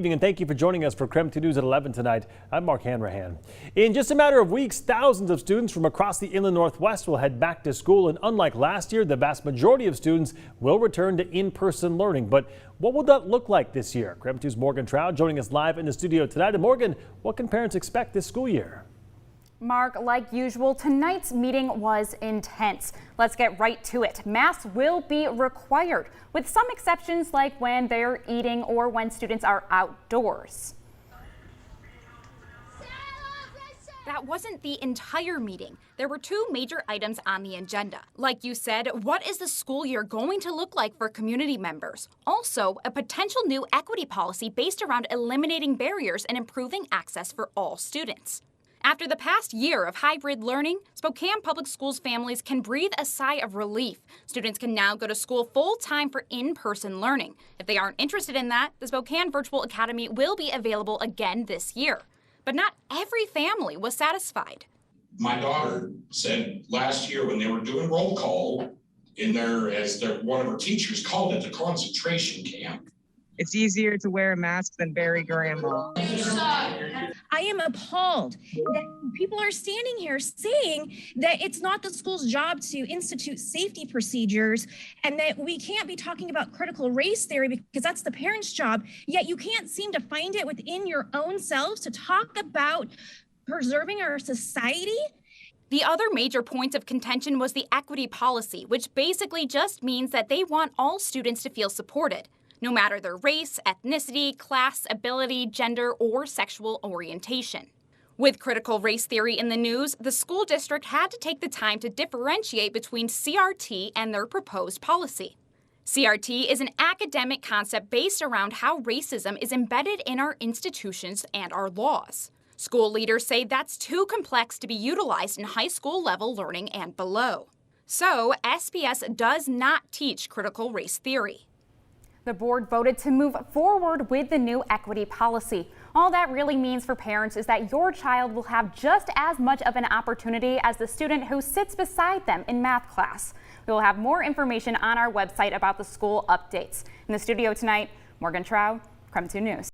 And thank you for joining us for KREM 2 News at 11 tonight. I'm Mark Hanrahan. In just a matter of weeks, thousands of students from across the inland Northwest will head back to school. And unlike last year, the vast majority of students will return to in-person learning. But what will that look like this year? KREM 2's Morgan Trout joining us live in the studio tonight. And Morgan, what can parents expect this school year? Mark, like usual, tonight's meeting was intense. Let's get right to it. Masks will be required, with some exceptions like when they're eating or when students are outdoors. That wasn't the entire meeting. There were two major items on the agenda. Like you said, what is the school year going to look like for community members? Also, a potential new equity policy based around eliminating barriers and improving access for all students. After the past year of hybrid learning, Spokane Public Schools families can breathe a sigh of relief. Students can now go to school full-time for in-person learning. If they aren't interested in that, the Spokane Virtual Academy will be available again this year. But not every family was satisfied. My daughter said last year when they were doing roll call in there, one of her teachers called it the concentration camp. It's easier to wear a mask than bury grandma. I am appalled that people are standing here saying that it's not the school's job to institute safety procedures and that we can't be talking about critical race theory because that's the parents' job, yet you can't seem to find it within your own selves to talk about preserving our society. The other major point of contention was the equity policy, which basically just means that they want all students to feel supported, no matter their race, ethnicity, class, ability, gender, or sexual orientation. With critical race theory in the news, the school district had to take the time to differentiate between CRT and their proposed policy. CRT is an academic concept based around how racism is embedded in our institutions and our laws. School leaders say that's too complex to be utilized in high school level learning and below. So, SPS does not teach critical race theory. The board voted to move forward with the new equity policy. All that really means for parents is that your child will have just as much of an opportunity as the student who sits beside them in math class. We will have more information on our website about the school updates. In the studio tonight, Morgan Trout, KREM 2 News.